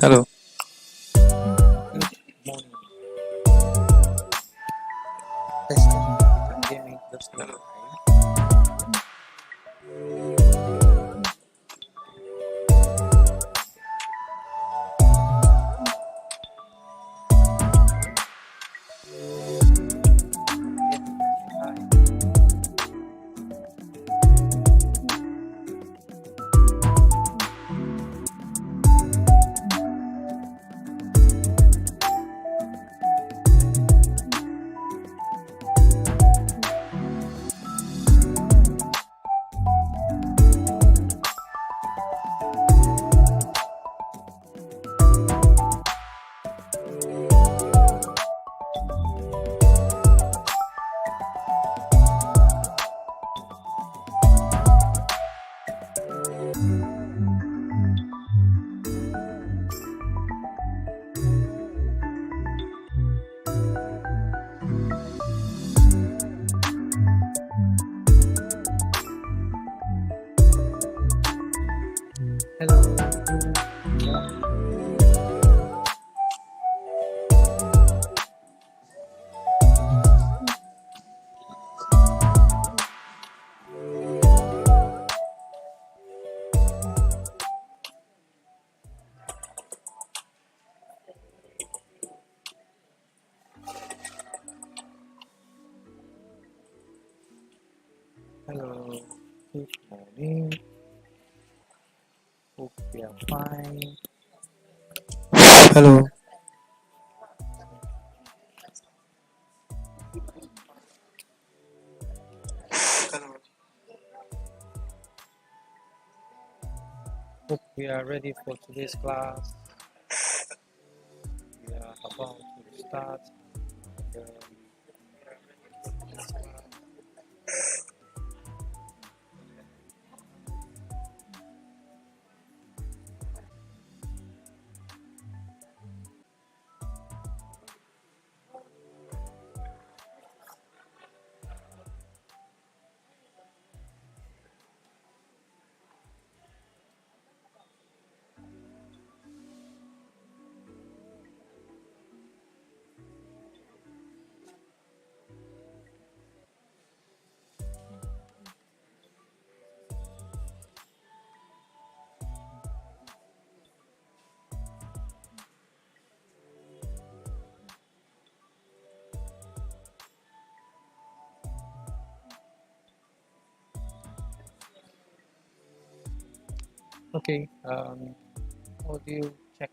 Hello. Good morning. Testing. You can hear me just now, right? Hi. Hello. Hello. Good morning. Hope you are fine. Hello. Hope we are ready for today's class. We are about to start. And, okay. Audio check.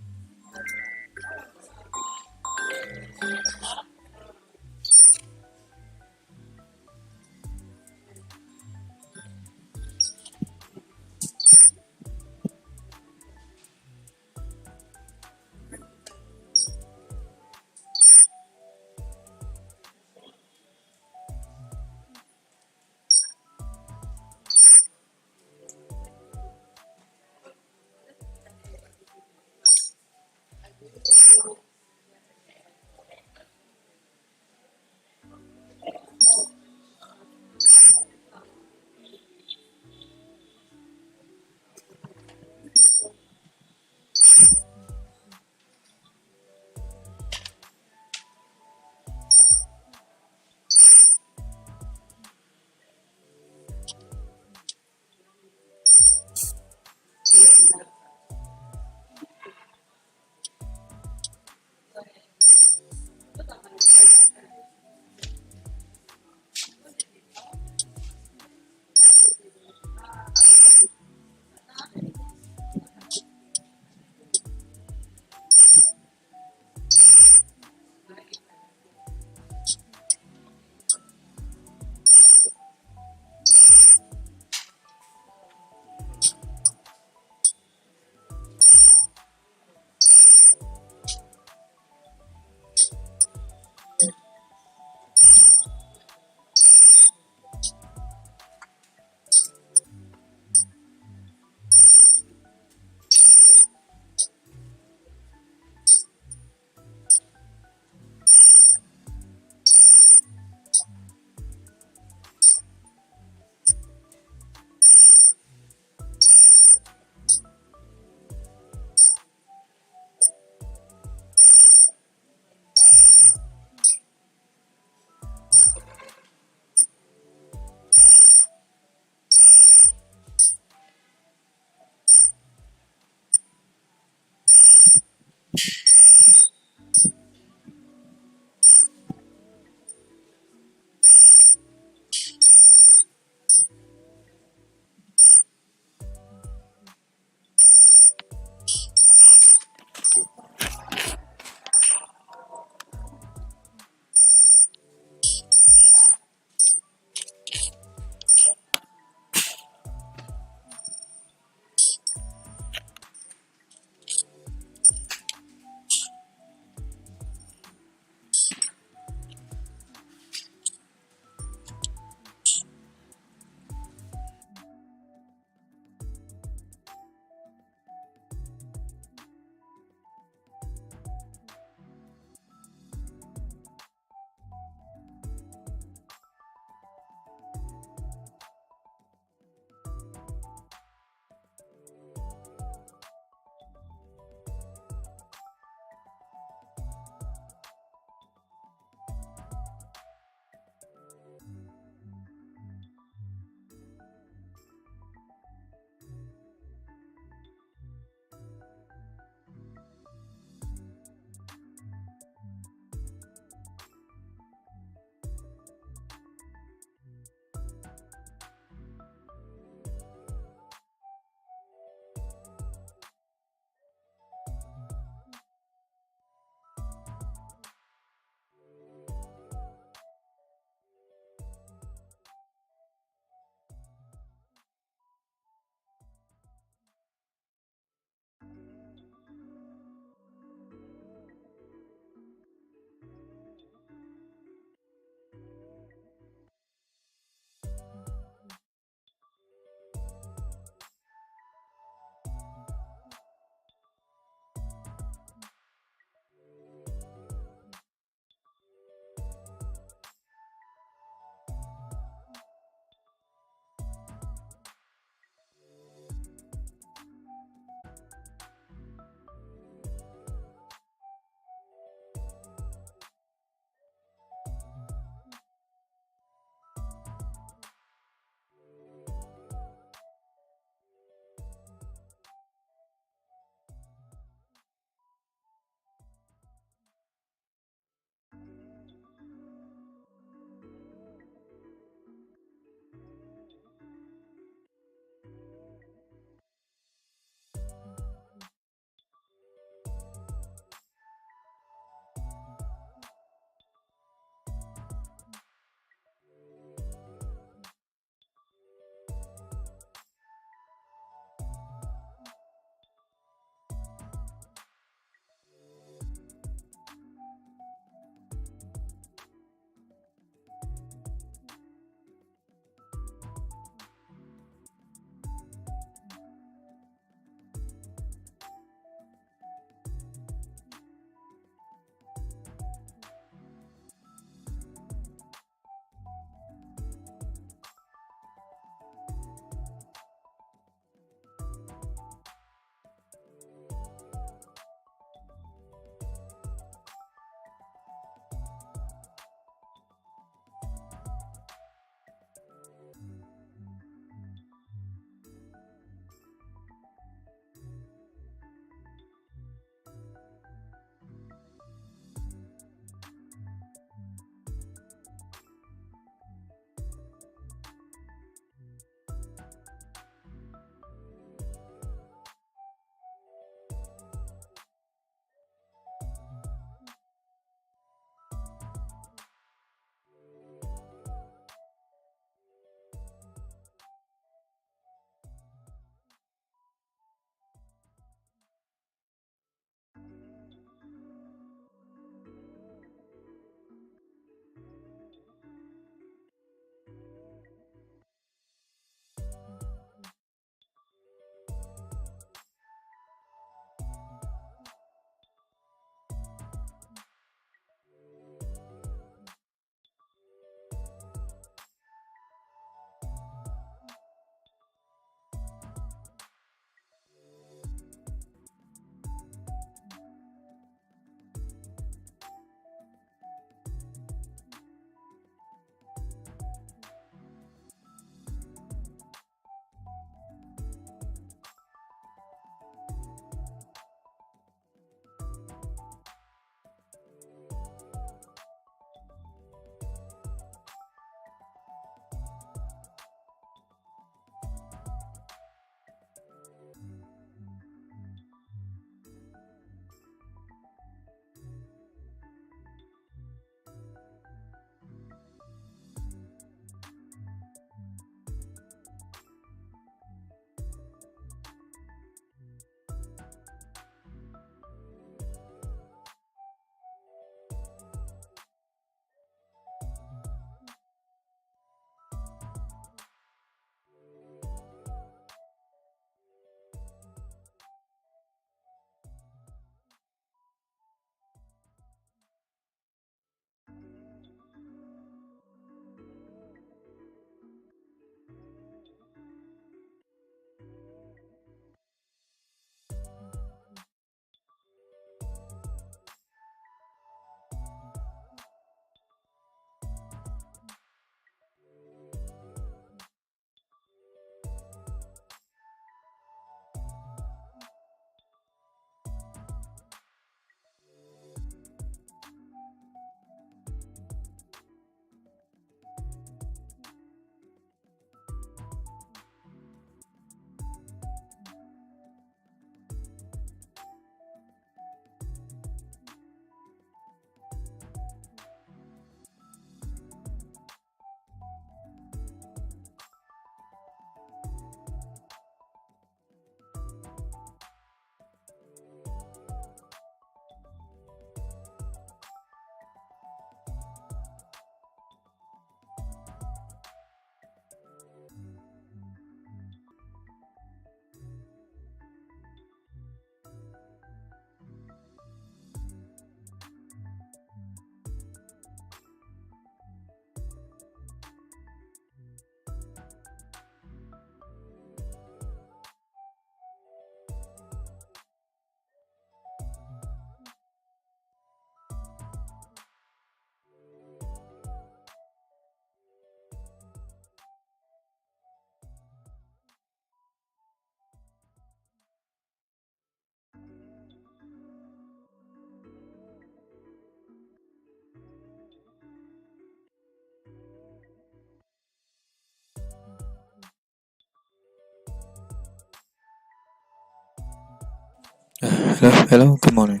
Hello, good morning.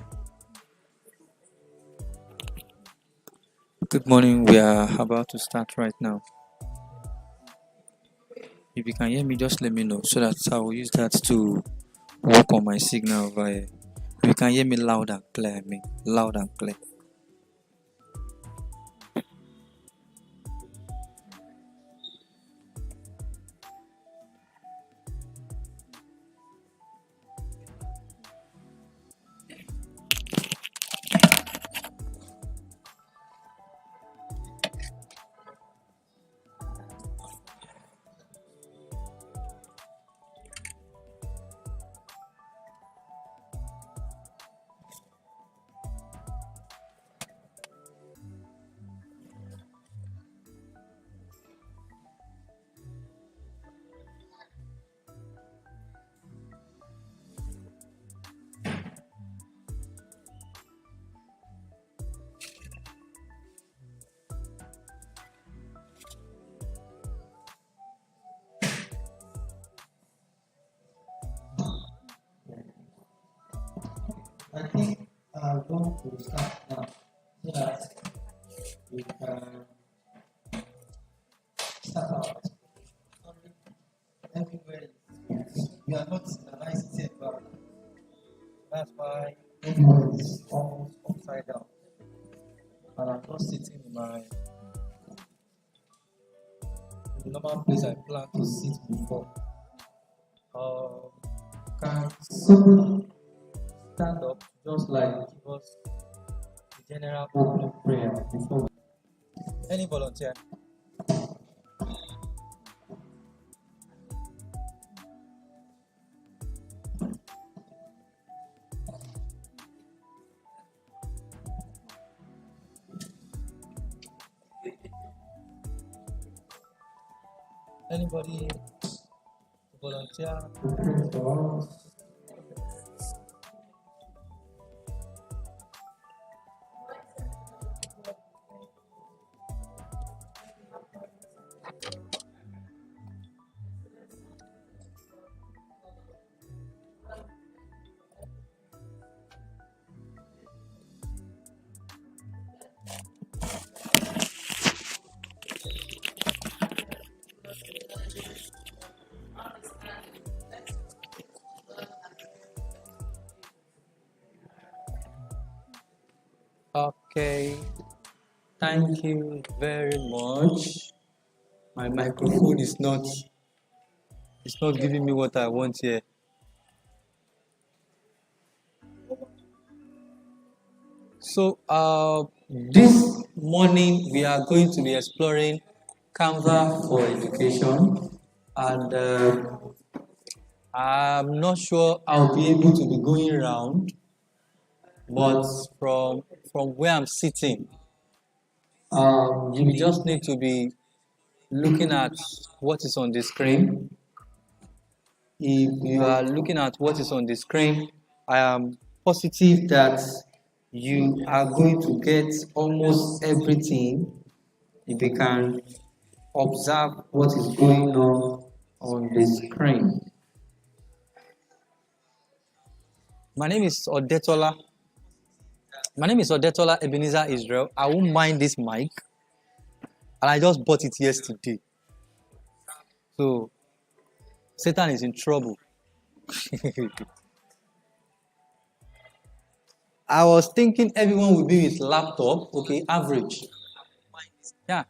Good morning. We are about to start right now. If you can hear me, just let me know so that I will use that to work on my signal over here. If you can hear me loud and clear, loud and clear. I think I want to start now so that we can start out. Everywhere we are not in a nice safe environment. That's why everywhere is almost upside down. And I'm not sitting in the normal place I plan to sit before. Can someone stand up just like give us the general opening prayer before? Any volunteer? Anybody volunteer to pray for us? Okay, thank you very much. My microphone is not giving me what I want here. So this morning we are going to be exploring Canva for education, and I'm not sure I'll be able to be going around, but from where I'm sitting, you just need to be looking at what is on the screen. If you are looking at what is on the screen, I am positive that you are going to get almost everything if you can observe what is going on the screen. My name is ODETOLA. My name is ODETOLA Ebenezer Israel. I won't mind this mic, and I just bought it yesterday. So Satan is in trouble. I was thinking everyone would be with laptop. Okay, average. Yeah,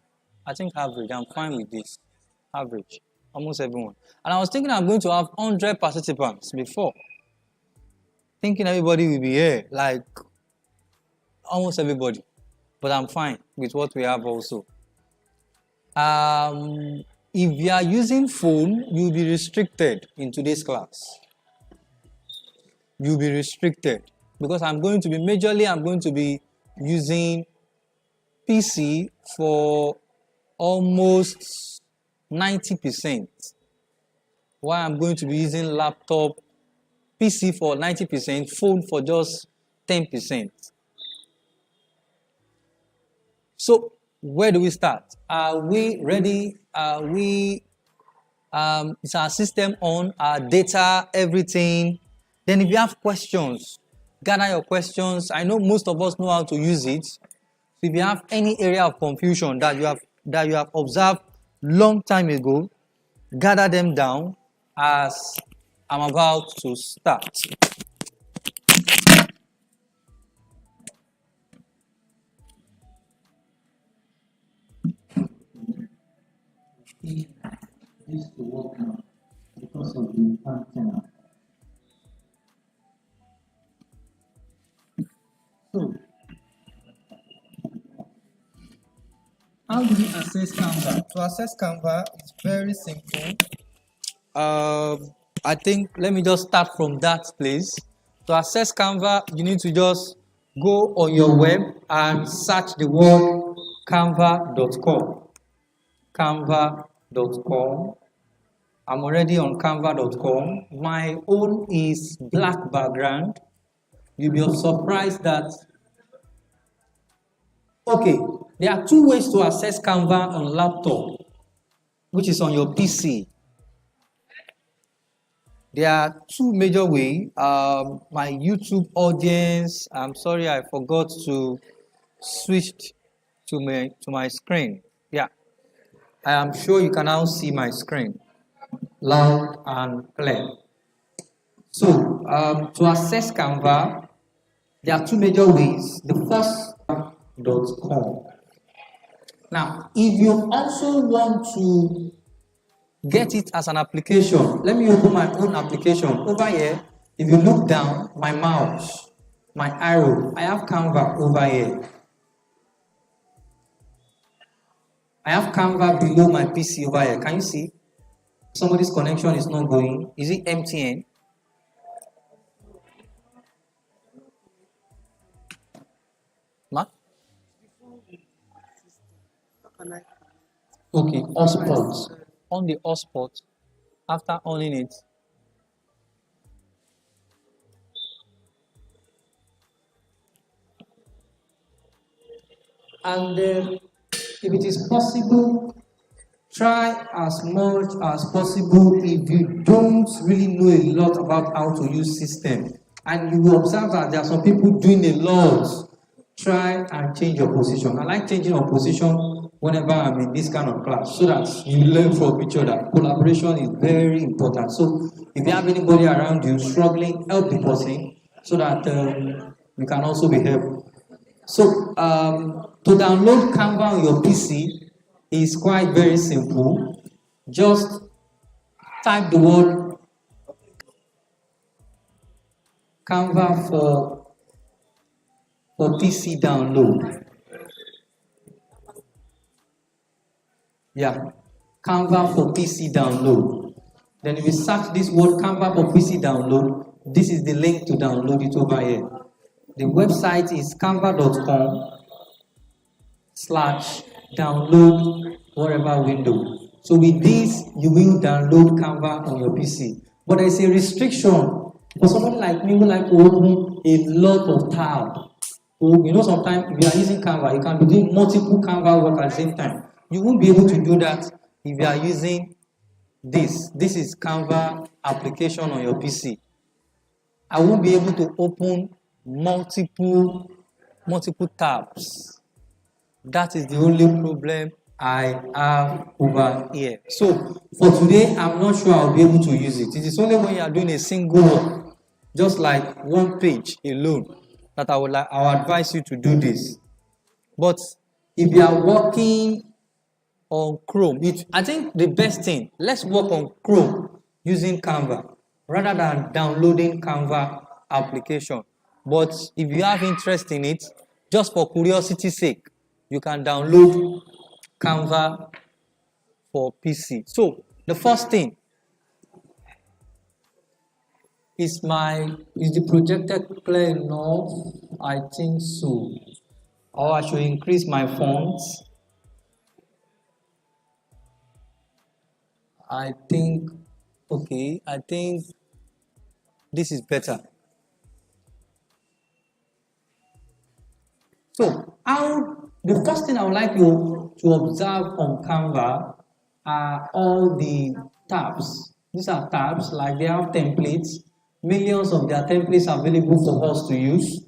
I think average. I'm fine with this. Average. Almost everyone. And I was thinking I'm going to have 100 participants before. Thinking everybody will be here, like almost everybody. But I'm fine with what we have also. If you are using phone, you'll be restricted in today's class. You'll be restricted because I'm going to be using PC for almost 90%. While I'm going to be using laptop, PC for 90%, phone for just 10%. So where do we start? Are we ready? Is our system on? Our data, everything? Then if you have questions, gather your questions. I know most of us know how to use it. So if you have any area of confusion that you have observed long time ago, gather them down as I'm about to start. This to work now because of the antenna. So, how do we access Canva? To access Canva, it's very simple. I think let me just start from that place. To access Canva, you need to just go on your web and search the word canva.com. Canva.com. I'm already on canva.com. My own is black background. You'll be surprised that, okay, there are two ways to access Canva on laptop, which is on your PC. There are two major ways. My YouTube audience, I'm sorry I forgot to switch to my screen. Yeah, I am sure you can now see my screen loud and clear. So to access Canva, there are two major ways. The first, .com. Now, if you also want to get it as an application, let me open my own application. Over here, if you look down, my mouse, my arrow, I have Canva over here. I have Canva below my PC over here. Can you see? Somebody's connection is not going. Is it MTN? Ma? Okay, hotspot. On the hotspot, after owning it, and if it is possible, try as much as possible. If you don't really know a lot about how to use system, and you will observe that there are some people doing a lot, try and change your position. I like changing your position whenever I'm in this kind of class, so that you learn from each other. Collaboration is very important. So if you have anybody around you struggling, help the person so that you can also be helped. So to download Canva on your PC is quite very simple. Just type the word Canva for PC download. Yeah, Canva for PC download. Then if you search this word Canva for PC download, this is the link to download it over here. The website is canva.com/download whatever window. So with this, you will download Canva on your PC. But there's a restriction for someone like me who like to open a lot of tabs. So, you know, sometimes if you are using Canva, you can be doing multiple Canva work at the same time. You won't be able to do that if you are using this. This is Canva application on your PC. I won't be able to open multiple tabs. That is the only problem I have over here. So for today, I'm not sure I'll be able to use it. It is only when you are doing a single work, just like one page alone, that I will advise you to do this. But if you are working on Chrome, I think the best thing, let's work on Chrome using Canva rather than downloading Canva application. But if you have interest in it, just for curiosity's sake, you can download Canva for PC. So the first thing is the projected clear enough? I think so. Or I should increase my fonts. I think this is better. So the first thing I would like you to observe on Canva are all the tabs. These are tabs, like they have templates. millions of their templates available for us to use.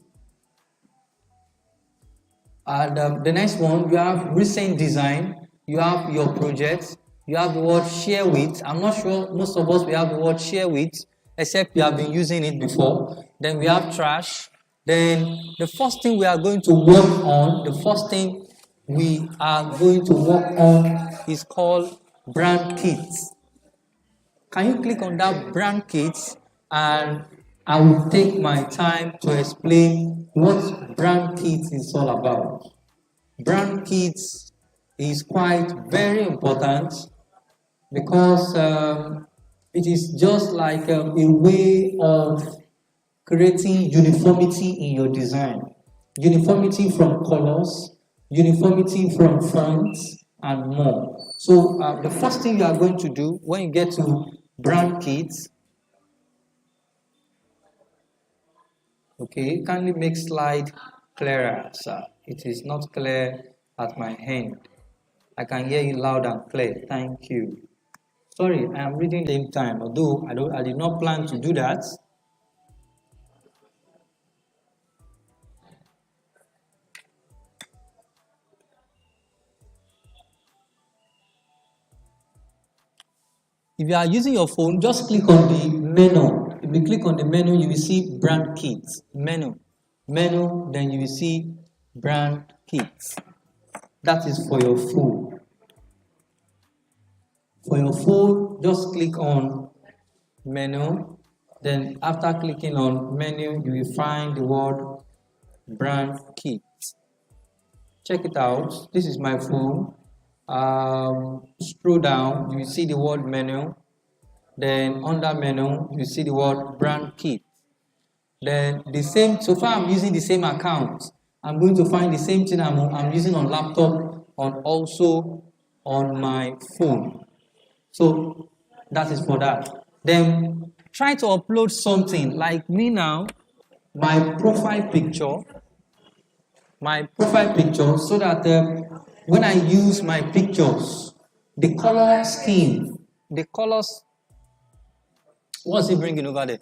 And the next one, you have recent design, you have your projects, you have the word share with. I'm not sure most of us we have the word share with, except we have been using it before. Then we have trash. Then the first thing we are going to work on, is called brand kits. Can you click on that brand kits, and I will take my time to explain what brand kits is all about. Brand kits is quite very important because it is just like a way of creating uniformity in your design. Uniformity from colors, uniformity from fonts, and more. So the first thing you are going to do when you get to brand kits, okay, kindly make slide clearer, sir. It is not clear at my end. I can hear you loud and clear. Thank you. Sorry, I am reading the same time, although I did not plan to do that. If you are using your phone, just click on the menu. If you click on the menu, you will see brand kits. Menu, then you will see brand kits. That is for your phone. For your phone, just click on menu. Then after clicking on menu, you will find the word brand kit. Check it out. This is my phone. Scroll down, you will see the word menu. Then under menu, you see the word brand kit. Then the same, so far I'm using the same account. I'm going to find the same thing I'm using on laptop and also on my phone. So that is for that. Then try to upload something like me now, my profile picture, so that when I use my pictures, the color scheme, the colors, what's it bringing over there?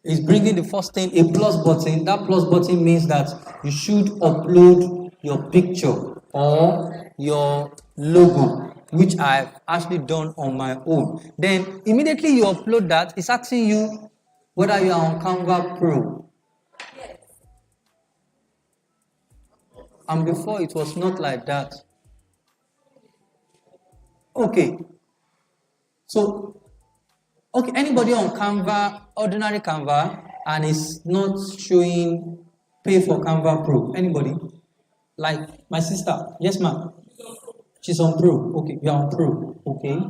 It's bringing the first thing, a plus button. That plus button means that you should upload your picture or your logo, which I've actually done on my own. Then immediately you upload that, it's asking you whether you are on Canva Pro. And before it was not like that. Okay. So, okay, anybody on Canva, ordinary Canva, and is not showing pay for Canva Pro? Anybody? Like my sister? Yes, ma'am. She's on Pro. Okay, you're on Pro. Okay.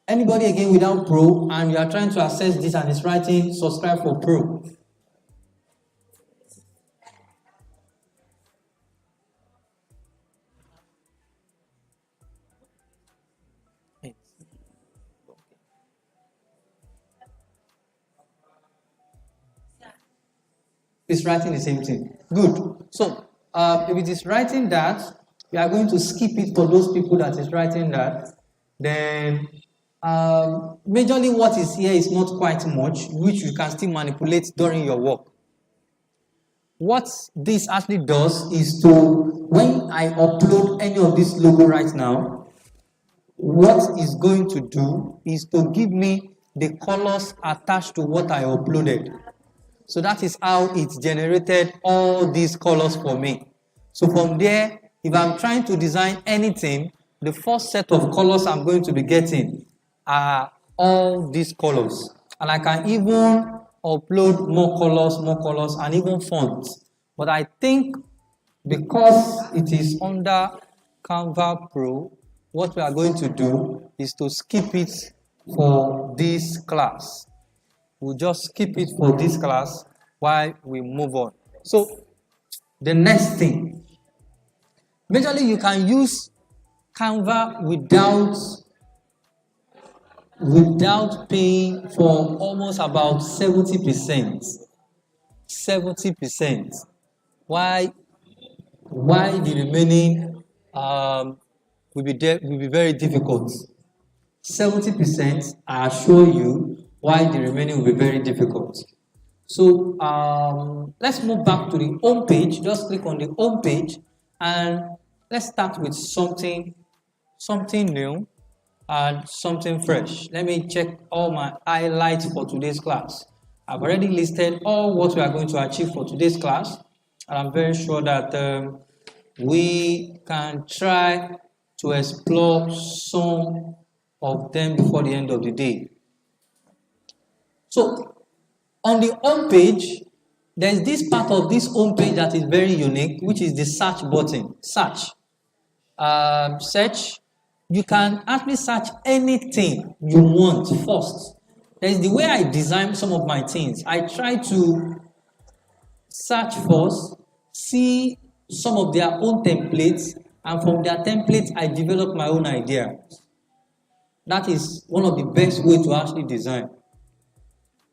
Anybody again without Pro, and you are trying to access this and it's writing subscribe for Pro? It's writing the same thing. Good. So, if it is writing that, we are going to skip it for those people that is writing that. Then, majorly what is here is not quite much, which you can still manipulate during your work. What this actually does is to, when I upload any of this logo right now, what it's going to do is to give me the colors attached to what I uploaded. So that is how it generated all these colors for me. So from there, if I'm trying to design anything, the first set of colors I'm going to be getting are all these colors. And I can even upload more colors, and even fonts. But I think because it is under Canva Pro, what we are going to do is to skip it for this class. We'll just skip it for this class while we move on. So, the next thing. Majorly, you can use Canva without paying for almost about 70%. 70%. Why the remaining will be very difficult. 70%, I assure you, while the remaining will be very difficult. So let's move back to the home page. Just click on the home page and let's start with something new and something fresh. Let me check all my highlights for today's class. I've already listed all what we are going to achieve for today's class, and I'm very sure that we can try to explore some of them before the end of the day. So on the home page, there's this part of this home page that is very unique, which is the search button. Search. Search. You can actually search anything you want first. There's the way I design some of my things. I try to search first, see some of their own templates, and from their templates, I develop my own idea. That is one of the best ways to actually design,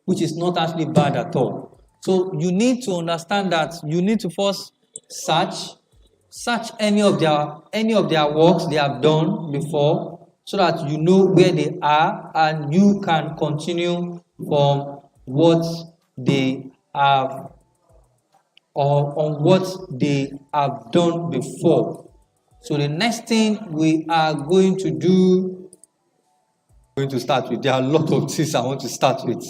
which is not actually bad at all. So you need to understand that you need to first search any of their works they have done before, so that you know where they are and you can continue from what they have or on what they have done before. So the next thing we are going to do, there are a lot of things I want to start with.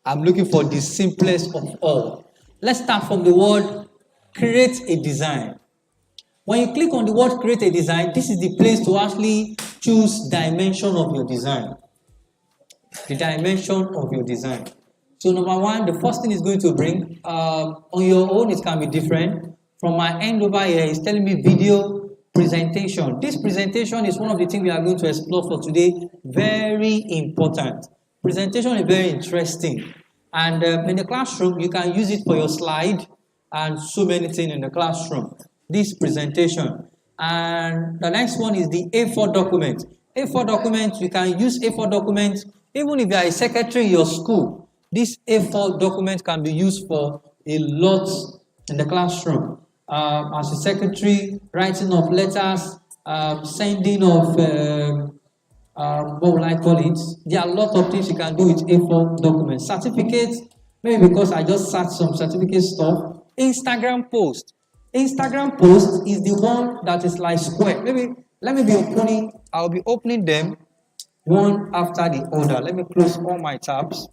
I'm looking for the simplest of all. Let's start from the word create a design. When you click on the word create a design, this is the place to actually choose dimension of your design. The dimension of your design. So number one, the first thing is going to bring, on your own it can be different. From my end over here, it's telling me video presentation. This presentation is one of the things we are going to explore for today. Very important. Presentation is very interesting. And in the classroom, you can use it for your slide and so many things in the classroom. This presentation. And the next one is the A4 document. A4 document, you can use A4 document even if you are a secretary in your school. This A4 document can be used for a lot in the classroom. As a secretary, writing of letters, sending of, what would I call it? There are a lot of things you can do with A4 documents. Certificates, maybe because I just searched some certificate stuff. Instagram post. Instagram post is the one that is like square. Maybe I'll be opening them one after the other. Let me close all my tabs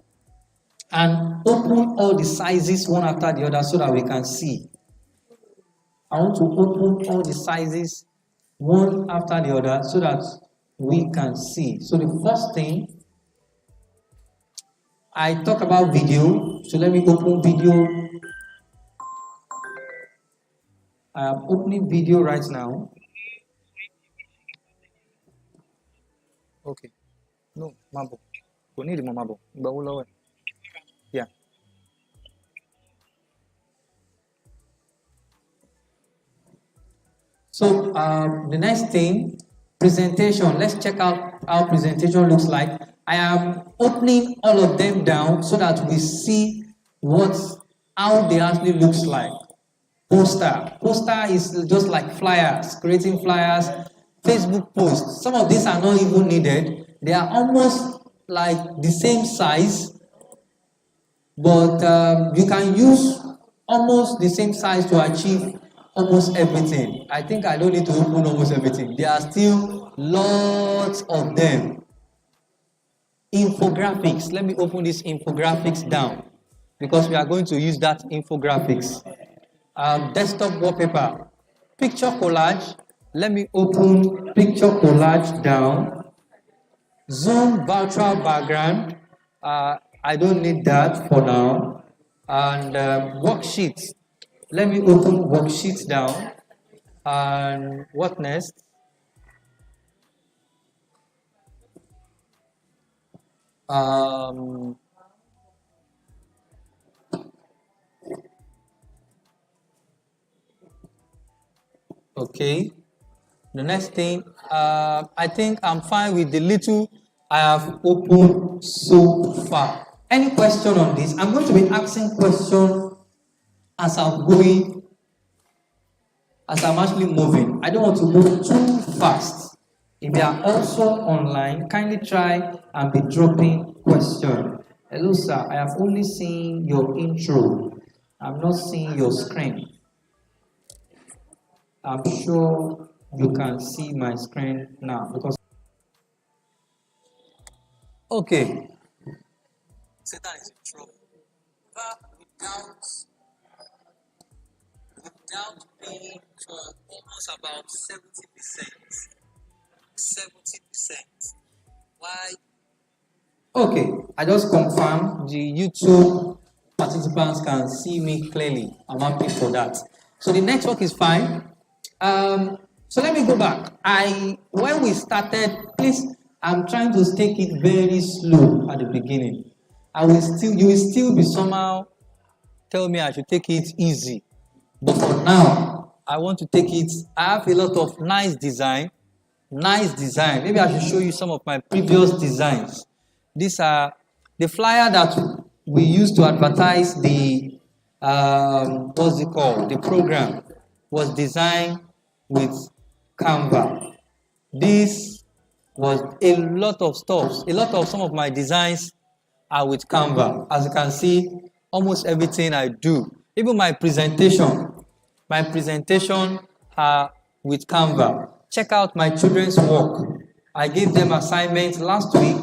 and open all the sizes one after the other so that we can see. I want to open all the sizes one after the other so that we can see. So the first thing, I talk about video. So let me open video. I am opening video right now. Okay. No, Mabo. We need more Mabo. Yeah. So the next thing, presentation. Let's check out how presentation looks like. I am opening all of them down so that we see how they actually looks like. Poster. Poster is just like flyers, creating flyers. Facebook posts. Some of these are not even needed. They are almost like the same size, but you can use almost the same size to achieve almost everything. I think I don't need to open almost everything. There are still lots of them. Infographics. Let me open this infographics down because we are going to use that infographics. Desktop wallpaper. Picture collage. Let me open picture collage down. Zoom virtual background. I don't need that for now. And worksheets. Let me open worksheets down. And what next? Okay. The next thing, I think I'm fine with the little I have opened so far. Any question on this? I'm going to be asking questions as I'm actually moving. I don't want to move too fast. If you are also online, kindly try and be dropping questions. Hello, sir. I have only seen your intro. I'm not seeing your screen. I'm sure you can see my screen now because. Okay. Satan is in trouble. But without being almost about 70%. 70%. Why? Okay, I just confirmed the YouTube participants can see me clearly. I'm happy for that. So the network is fine. So let me go back. When we started, please, I'm trying to take it very slow at the beginning. You will still be somehow tell me I should take it easy. But for now, I want to take it. I have a lot of nice design. Maybe I should show you some of my previous designs. These are the flyer that we used to advertise the what's it called? The program was designed with Canva. This was a lot of stuff. Some of my designs are with Canva. As you can see, almost everything I do, even my presentation are with Canva. Check out my children's work. I gave them assignments last week,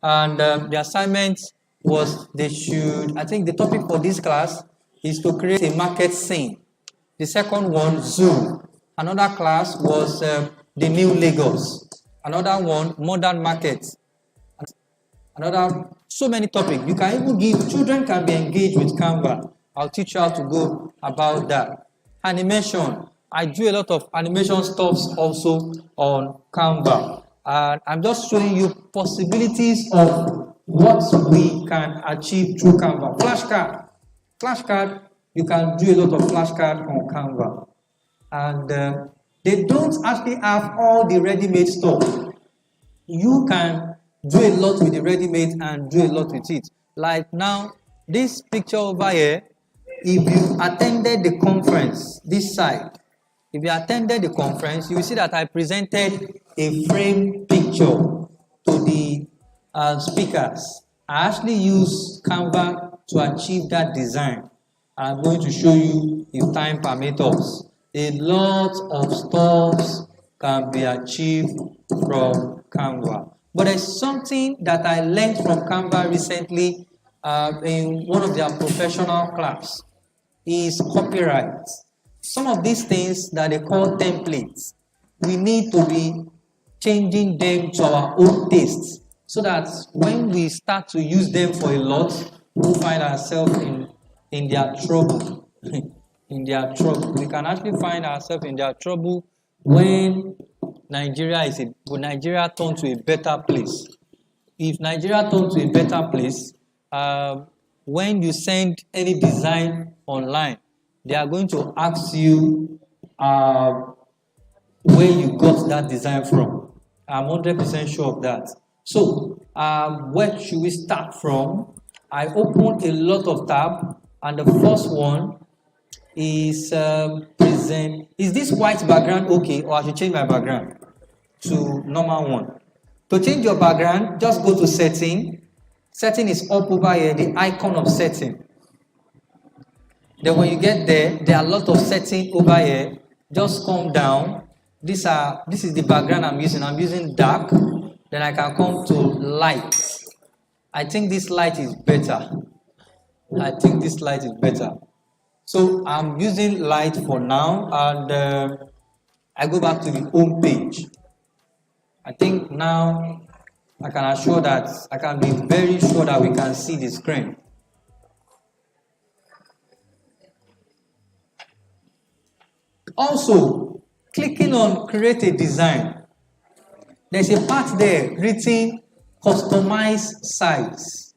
and the assignment was I think the topic for this class is to create a market scene. The second one, Zoom. Another class was the new Lagos. Another one, modern markets. So many topics. You can even children can be engaged with Canva. I'll teach you how to go about that. Animation. I do a lot of animation stuff also on Canva. And I'm just showing you possibilities of what we can achieve through Canva. Flashcard, you can do a lot of flashcard on Canva. And they don't actually have all the ready-made stuff. You can do a lot with the ready-made and do a lot with it. Like now, this picture over here, if you attended the conference, this side, if you attended the conference, you will see that I presented a frame picture to the speakers. I actually use Canva to achieve that design. I'm going to show you if time permits us. A lot of stuff can be achieved from Canva. But there's something that I learned from Canva recently in one of their professional class is copyright. Some of these things that they call templates, we need to be changing them to our own tastes so that when we start to use them for a lot, we'll find ourselves in their trouble. In their trouble. We can actually find ourselves in their trouble when Nigeria turns to a better place. If Nigeria turns to a better place, when you send any design online, they are going to ask you where you got that design from. I'm 100% sure of that. So, where should we start from? I opened a lot of tabs, and the first one is present. Is this white background okay, or I should change my background to normal one? To change your background, just go to setting. Setting is up over here, the icon of setting. Then when you get there, there are a lot of settings over here. Just come down. This is the background I'm using. I'm using dark. Then I can come to light. I think this light is better. So I'm using light for now, and I go back to the home page. I think now I can be very sure that we can see the screen. Also, clicking on create a design, there's a part there written customize size.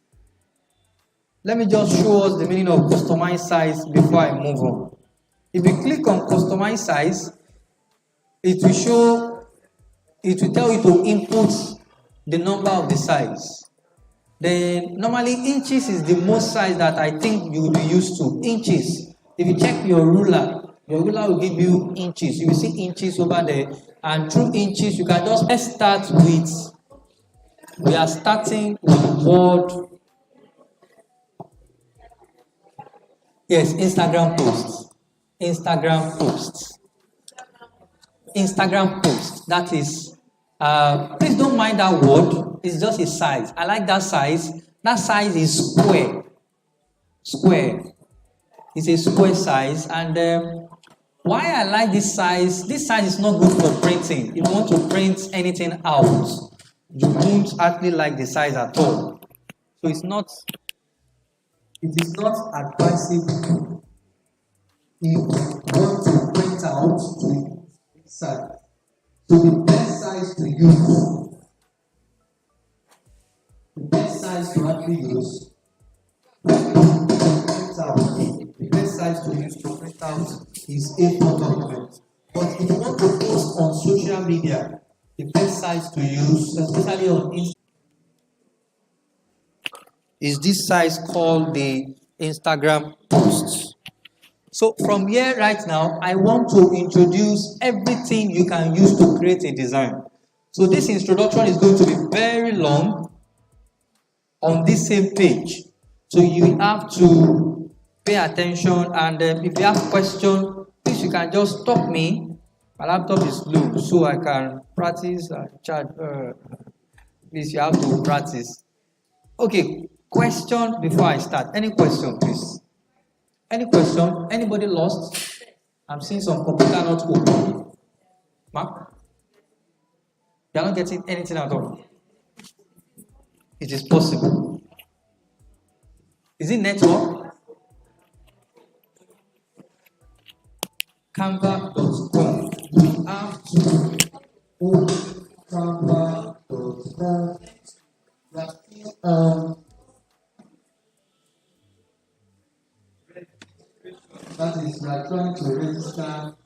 Let me just show us the meaning of customize size before I move on. If you click on customize size, it will tell you to input the number of the size. Then normally inches is the most size that I think you will be used to. Inches. If you check your ruler, Your ruler will give you inches. You will see inches over there. And through inches, you can just, let's start with, we are starting with the word, yes, Instagram posts. Instagram posts. Instagram posts. That is, please don't mind that word. It's just a size. I like that size. That size is square. Square. It's a square size. And why I like this size is not good for printing. If you want to print anything out, you won't actually like the size at all. So it is not advisable if you want to print out to this size. So the best size to use, the best size to actually use, the best size to use to print out is A4 document. But if you want to post on social media, the best size to use, especially on Instagram, is this size called the Instagram posts. So from here right now, I want to introduce everything you can use to create a design. So this introduction is going to be very long on this same page. So you have to pay attention, and if you have questions, please you can just stop me. My laptop is low, so I can practice chat. Please, you have to practice. Okay, question before I start. Any question, please? Any question? Anybody lost? I'm seeing some computer not open. Mark? You're not getting anything at all. It is possible. Is it network? Canva.com. We have to open Canva.com. That is, we are trying to register.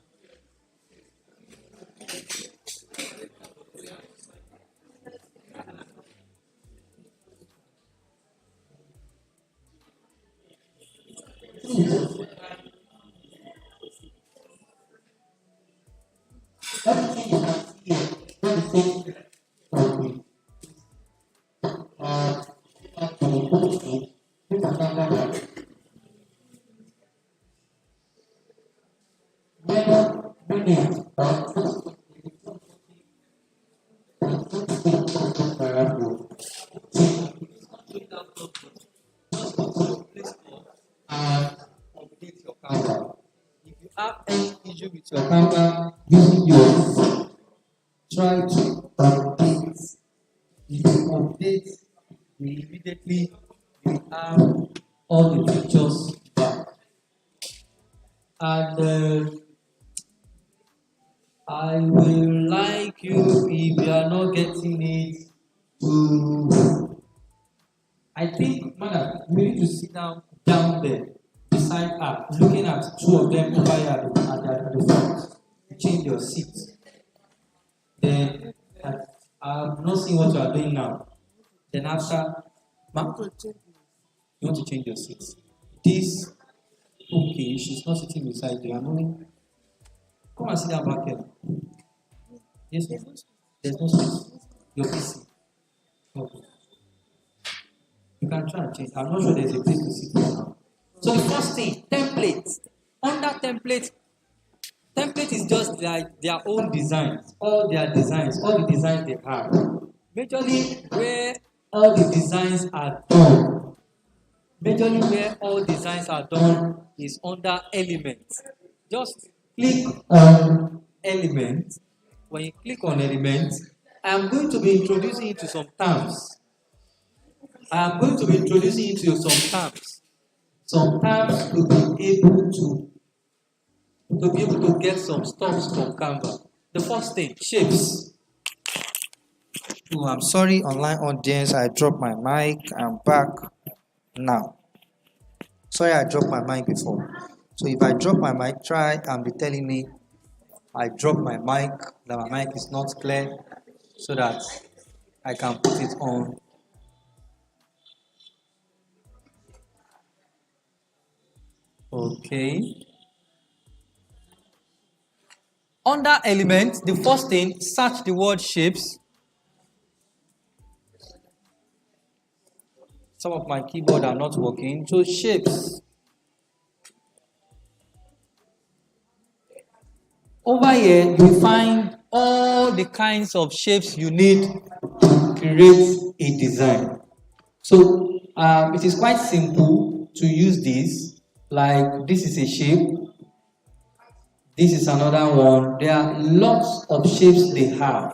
Everything you can see here, everything If you have any issue with your Canva using yours, try to update. If you update, we immediately will have all the pictures back. And I will like you, if you are not getting it, to, I think, madam, we need to sit down there beside her, looking at two of them over here at the front. Change your seat. Then I'm not seeing what you are doing now. Then after, ma'am, you want to change your seat. This, okay, she's not sitting beside you. I'm only, come and sit down back here. Yes, there's no space. Your PC. Okay. You can try and change. I'm not sure there's a place to sit now. So the first thing, templates. Under template is just like their own designs, all their designs, all the designs they have. Majorly where all the designs are done is under elements. Just click on elements. When you click on elements, I am going to be introducing you to some terms. Some terms to be able to get some stuff from Canva. The first thing, shapes. Oh, I'm sorry, online audience. I dropped my mic. I'm back now. Sorry, I dropped my mic before. So if I drop my mic, try and be telling me I dropped my mic, that my mic is not clear, so that I can put it on. Okay. Under elements, the first thing, search the word shapes. Some of my keyboard are not working. So shapes. Over here, you find all the kinds of shapes you need to create a design. So it is quite simple to use this. Like this is a shape. This is another one. There are lots of shapes they have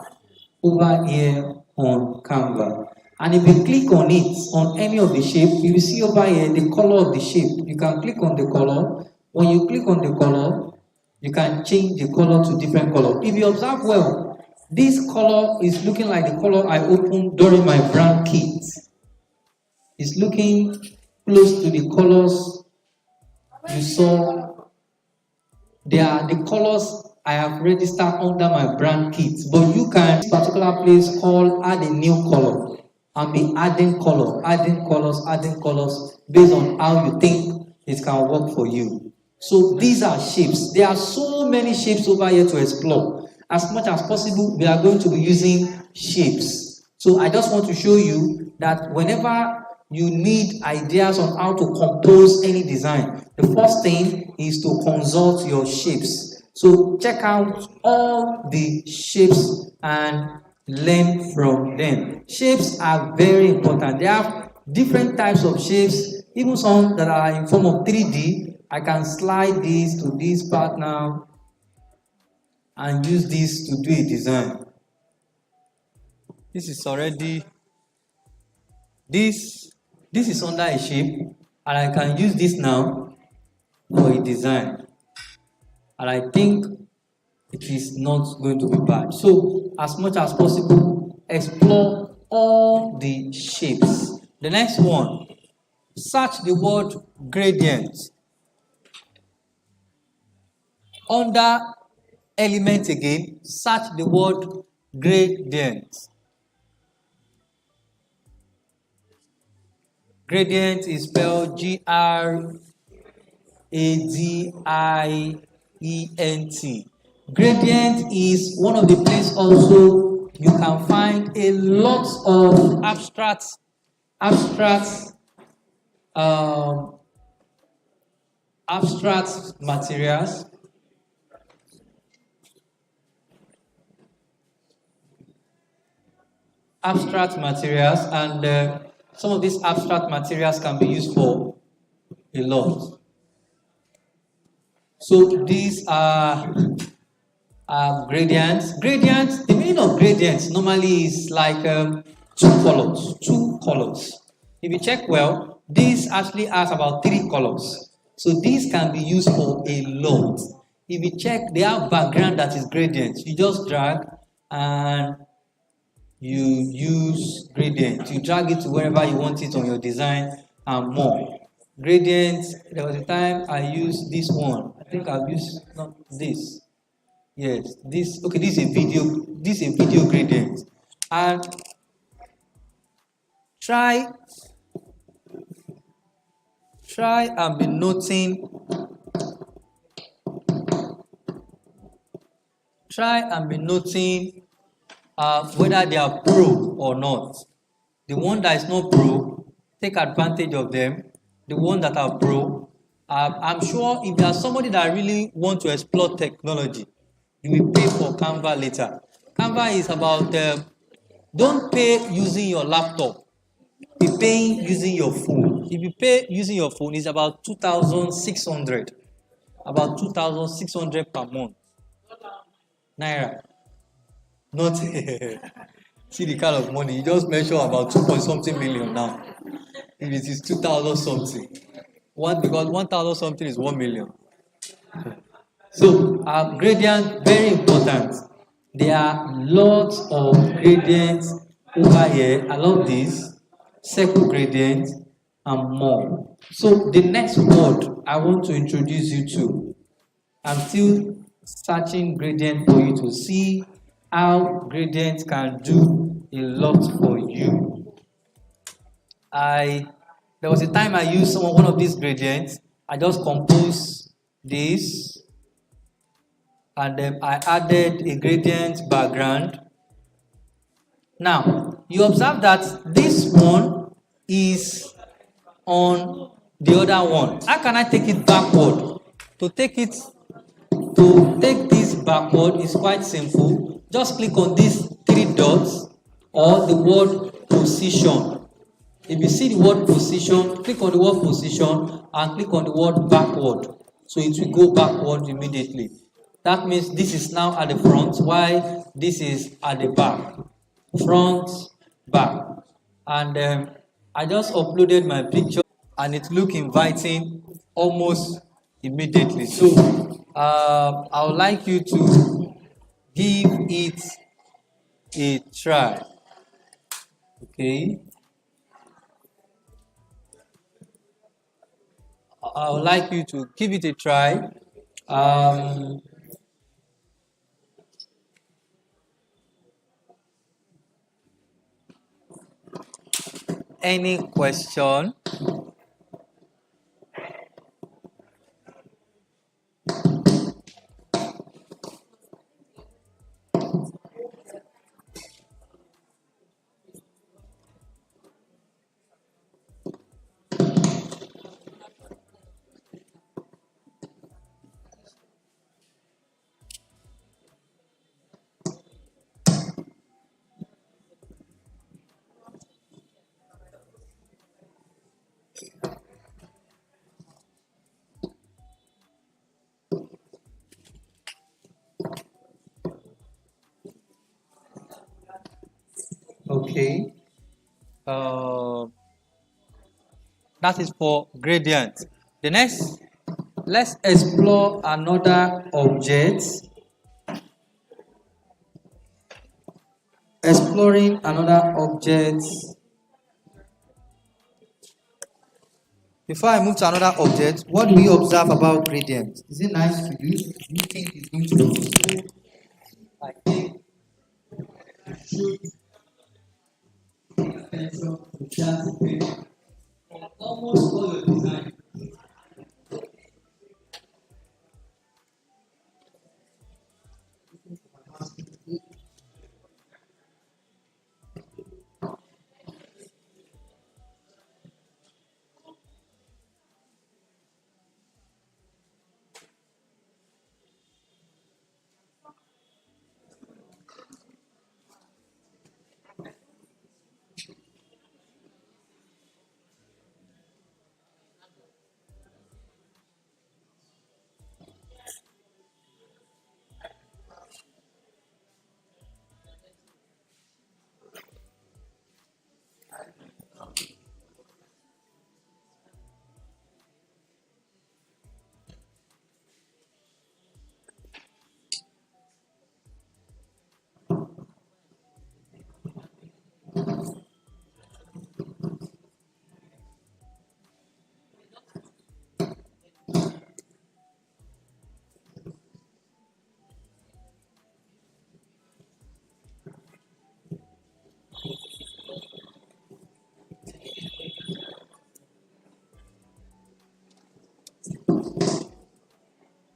over here on Canva. And if you click on it, on any of the shape, you will see over here the color of the shape. You can click on the color. When you click on the color, you can change the color to different color. If you observe well, this color is looking like the color I opened during my brand kit. It's looking close to the colors you saw. They are the colors I have registered under my brand kit. But you can, this particular place called add a new color, and be adding color, adding colors based on how you think it can work for you. So these are shapes. There are so many shapes over here to explore. As much as possible, we are going to be using shapes. So I just want to show you that whenever you need ideas on how to compose any design, the first thing is to consult your shapes. So check out all the shapes and learn from them. Shapes are very important. They have different types of shapes, even some that are in form of 3D. I can slide this to this part now and use this to do a design. This is already, this is under a shape, and I can use this now for a design. And I think it is not going to be bad. So as much as possible, explore all the shapes. The next one, search the word gradient. Under element again, search the word gradient. Gradient is spelled G-R-A-D-I-E-N-T. Gradient is one of the places also you can find a lot of abstract materials. And some of these abstract materials can be used for a lot. So these are gradients. Gradients, the meaning of gradients normally is like two colors. If you check well, this actually has about 3 colors. So these can be used for a lot. If you check, they have background that is gradient. You just drag and you use gradient. You drag it to wherever you want it on your design and more. Gradient, there was a time I used this one. I think I've used not this. Yes, this. Okay, this is a video gradient. And try and be noting. Whether they are pro or not. The one that is not pro, take advantage of them. The one that are pro, I'm sure if there's somebody that really want to explore technology, you will pay for Canva later. Canva is about, don't pay using your laptop. Be paying using your phone. If you pay using your phone, it's about 2,600. About 2,600 per month. Naira. Not see the kind of money. You just measure about 2.something million now. If it is 2,000 something. Because 1,000 something is 1 million. So gradient, very important. There are lots of gradients over here. I love this. Circle gradient and more. So the next word I want to introduce you to. I'm still searching gradient for you to see how gradient can do a lot for you. There was a time I used one of these gradients. I just composed this and then I added a gradient background. Now, you observe that this one is on the other one. How can I take it backward? To take this backward is quite simple. Just click on these three dots or the word position. If you see the word position, click on the word position and click on the word backward. So it will go backward immediately. That means this is now at the front while this is at the back. Front, back. And I just uploaded my picture and it looked inviting almost immediately. So I would like you to give it a try. Okay. I would like you to give it a try. Any question? Okay. That is for gradient. The next, let's explore another object. Exploring another object. Before I move to another object, what do we observe about gradient? Is it nice to you? Do you think it's going to be useful? I think you should pay attention to that on almost all your design.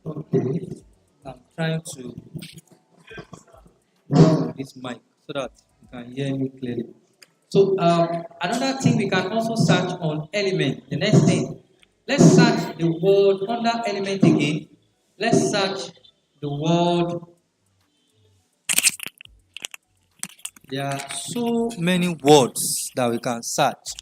Okay, I'm trying to run this mic so that you can hear me clearly. So another thing we can also search on element. The next thing, let's search the word under element again. Let's search the word. There are so many words that we can search.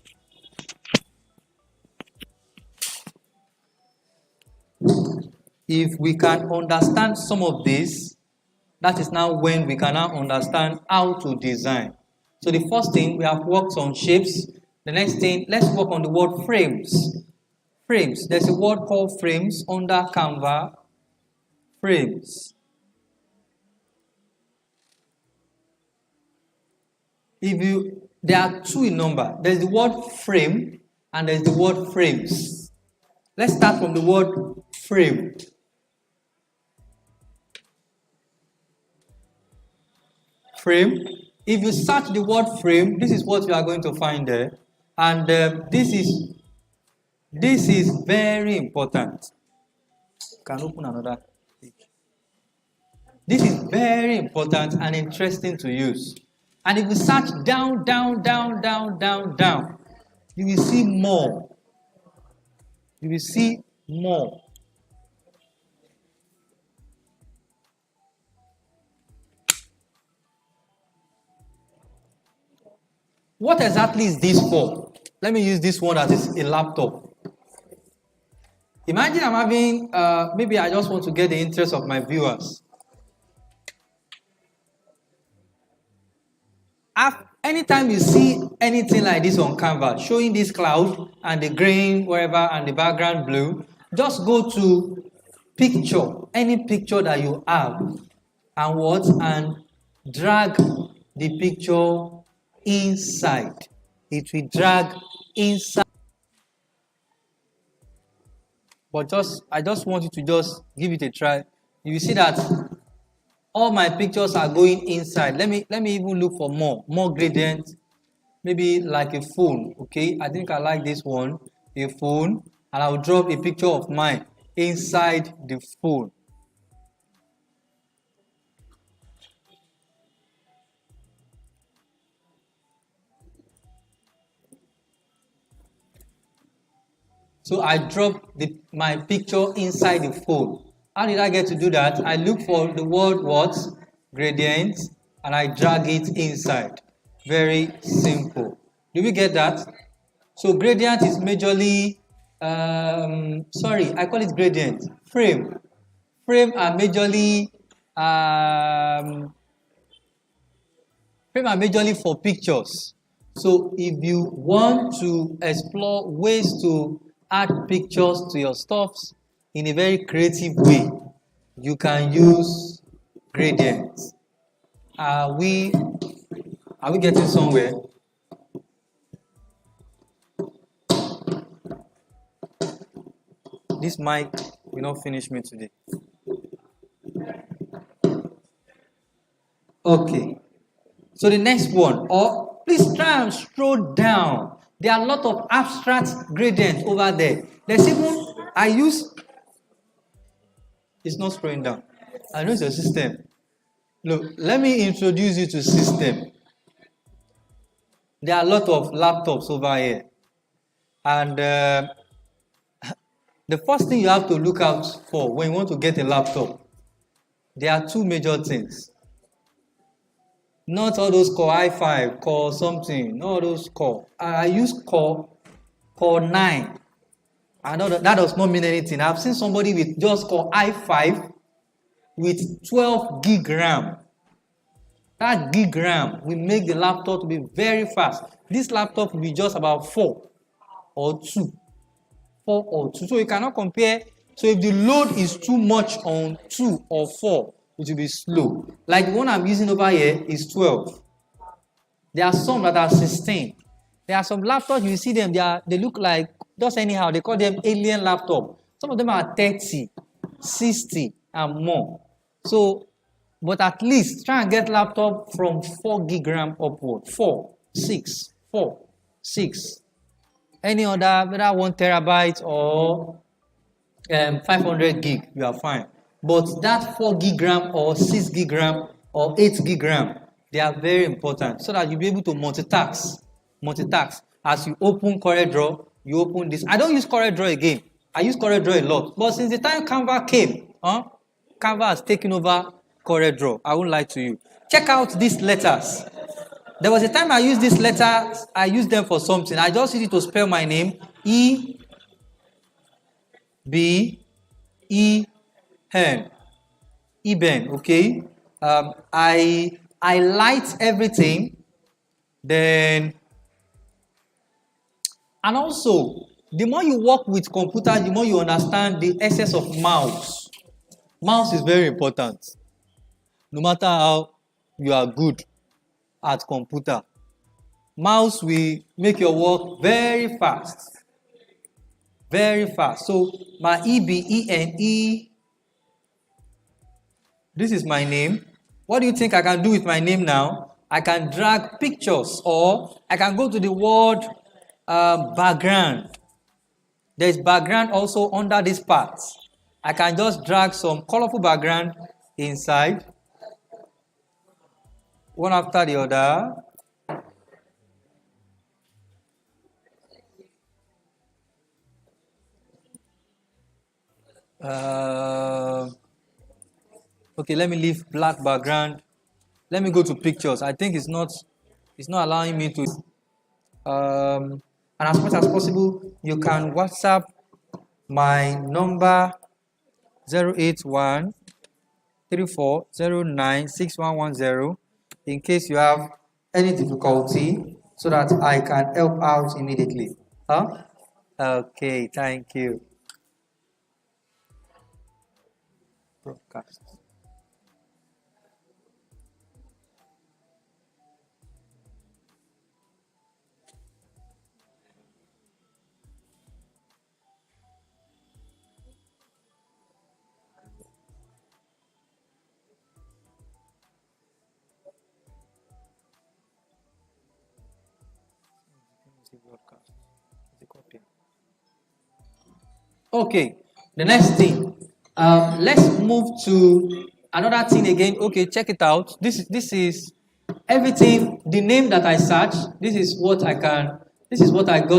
If we can understand some of this, that is now when we can now understand how to design. So the first thing, we have worked on shapes. The next thing, let's work on the word frames. Frames. There's a word called frames under Canva. Frames. There are two in number. There's the word frame and there's the word frames. Let's start from the word frame. Frame. If you search the word frame, this is what you are going to find there, and this is very important. You can open another page. This is very important and interesting to use. And if you search down, you will see more. You will see more. What exactly is this for? Let me use this one as a laptop. Imagine I'm having, maybe I just want to get the interest of my viewers. Anytime you see anything like this on Canva, showing this cloud and the green, wherever, and the background blue, just go to picture, any picture that you have, and drag the picture inside. It will drag inside. But I just want you to just give it a try. You will see that all my pictures are going inside. Let me even look for more gradient. Maybe like a phone. Okay, I think I like this one, a phone, and I'll drop a picture of mine inside the phone. So I drop my picture inside the phone. How did I get to do that? I look for the word what? Gradient, and I drag it inside. Very simple. Do we get that? So gradient is majorly, I call it gradient. Frame. Frame are majorly for pictures. So if you want to explore ways to add pictures to your stuffs in a very creative way, you can use gradients. Are we getting somewhere? This mic will not finish me today. Okay. So the next one, or please try and scroll down. There are a lot of abstract gradients over there. There's even, it's not scrolling down. I know it's a system. Look, let me introduce you to system. There are a lot of laptops over here. And the first thing you have to look out for when you want to get a laptop, there are two major things. Not all those Core i5, Core something, not all those Core. I use Core 9. I know that does not mean anything. I've seen somebody with just Core i5 with 12 gig RAM. That gig RAM will make the laptop to be very fast. This laptop will be just about 4 or 2. So you cannot compare. So if the load is too much on 2 or 4, it will be slow. Like the one I'm using over here is 12. There are some that are 16. There are some laptops, you see them, they look like just anyhow. They call them alien laptop. Some of them are 30, 60, and more. So, but at least try and get laptop from 4 gig RAM upward. 4, 6, 4, 6. Any other, whether 1 terabyte or 500 gig, you are fine. But that 4 gig RAM or 6 gig RAM or 8 gig RAM, they are very important so that you'll be able to multitask. As you open CorelDRAW, you open this. I don't use CorelDRAW again. I use CorelDRAW a lot. But since the time Canva came, Canva has taken over CorelDRAW. I won't lie to you. Check out these letters. There was a time I used these letters. I used them for something. I just used it to spell my name. E-B-E-N. Eben, okay? I light everything. Then, and also, the more you work with computer, the more you understand the essence of mouse. Mouse is very important. No matter how you are good at computer, mouse will make your work very fast. Very fast. So my E-B-E-N-E, this is my name. What do you think I can do with my name now? I can drag pictures, or I can go to the word background. There's background also under this part. I can just drag some colorful background inside. one after the other. Okay, let me leave black background. Let me go to pictures. I think it's not allowing me to. And as much as possible, you can WhatsApp my number 081 34096110 in case you have any difficulty, so that I can help out immediately. Huh? Okay, thank you. Broadcast. Okay, the next thing, let's move to another thing again. Okay, check it out. This is everything. The name that I search. This is what I got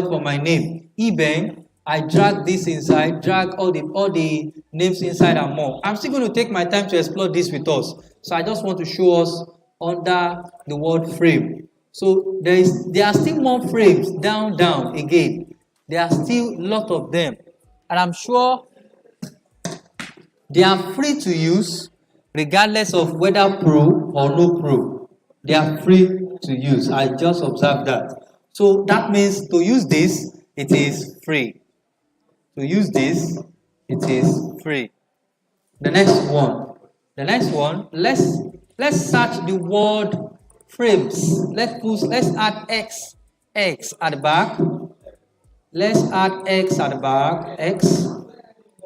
for my name. Eben. I drag this inside. Drag all the names inside and more. I'm still going to take my time to explore this with us. So I just want to show us under the word frame. So there are still more frames down again. There are still a lot of them. And I'm sure they are free to use regardless of whether pro or no pro. They are free to use. I just observed that. So that means to use this, it is free. To use this, it is free. The next one, let's search the word frames. Let's add X at the back. Let's add X at the back, X,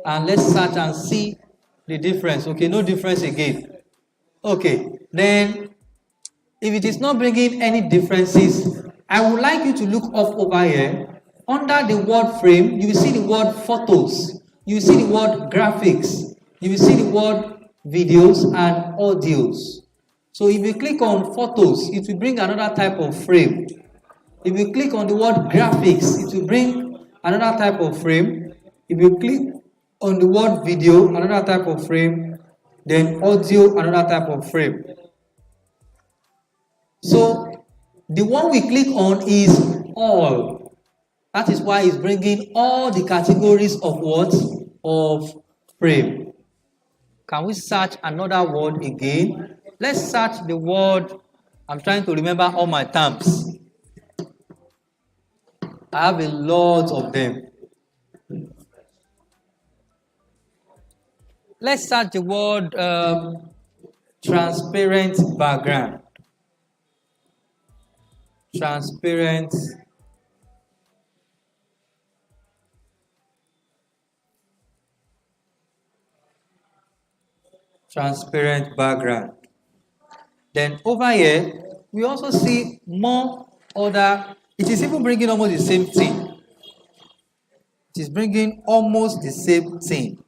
and let's search and see the difference. Okay, no difference again. Okay, then if it is not bringing any differences, I would like you to look up over here. Under the word frame, you will see the word photos, you will see the word graphics, you will see the word videos and audios. So if you click on photos, it will bring another type of frame. If you click on the word graphics, it will bring another type of frame. If you click on the word video, another type of frame. Then audio, another type of frame. So the one we click on is all. That is why it's bringing all the categories of what? Of frame. Can we search another word again? Let's search the word. I'm trying to remember all my terms. I have a lot of them. Let's search the word transparent background. Transparent background. Then over here, we also see more other. It is even bringing almost the same thing. It is bringing almost the same thing.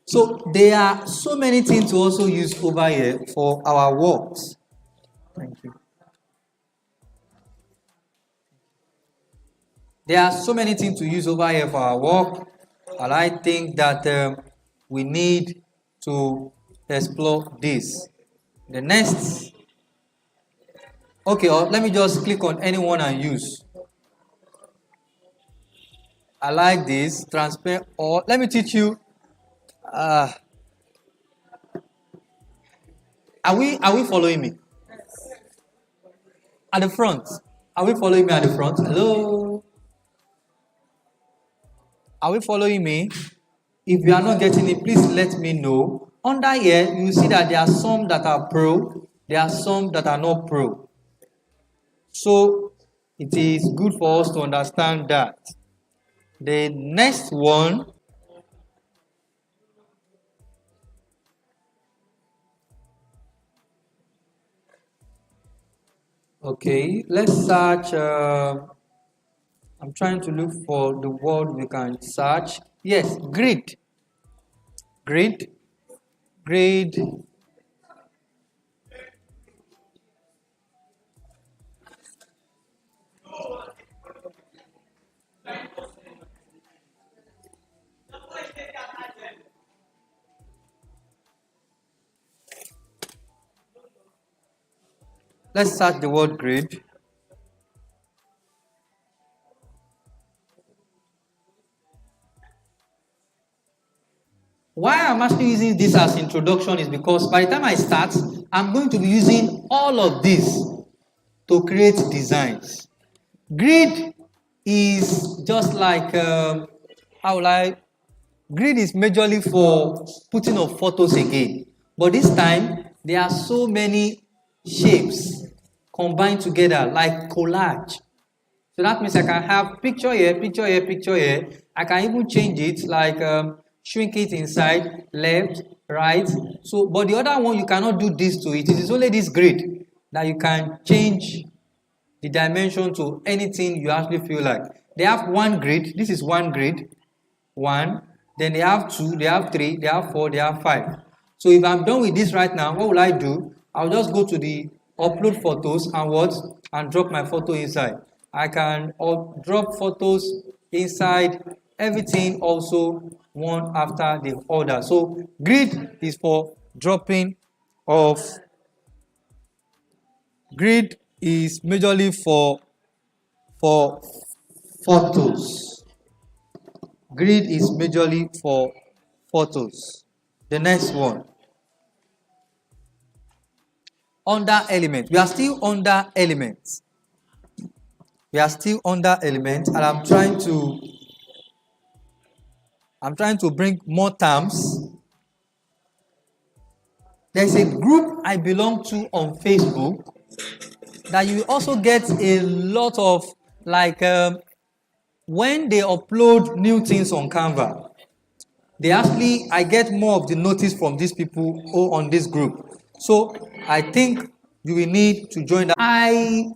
So there are so many things to also use over here for our works. Thank you. There are so many things to use over here for our work, and I think that we need to explore this. The next, okay, let me just click on any one and use. I like this, transparent, or let me teach you. Are we following me? At the front. Are we following me at the front? Hello? Are we following me? If you are not getting it, please let me know. Under here, you see that there are some that are pro, there are some that are not pro. So it is good for us to understand that. The next one, okay, let's search. I'm trying to look for the word we can search. Yes, grid. grid, grid, let's search the word grid. Why I'm actually using this as introduction is because by the time I start, I'm going to be using all of this to create designs. Grid is just like, grid is majorly for putting of photos again. But this time, there are so many shapes combined together like collage. So that means I can have picture here, picture here, picture here. I can even change it like shrink it inside, left, right. So, but the other one, you cannot do this to it. It is only this grid that you can change the dimension to anything you actually feel like. They have one grid. This is one grid. One. Then they have two, they have three, they have four, they have five. So if I'm done with this right now, what will I do? I'll just go to the upload photos and what? And drop my photo inside. I can drop photos inside everything also one after the other. So grid is for dropping of. Grid is majorly for photos. Grid is majorly for photos. The next one. Under element. We are still under elements. We are still under elements, and I'm trying to bring more terms. There's a group I belong to on Facebook that you also get a lot of like when they upload new things on Canva, I get more of the notice from these people on this group. So I think you will need to join that. I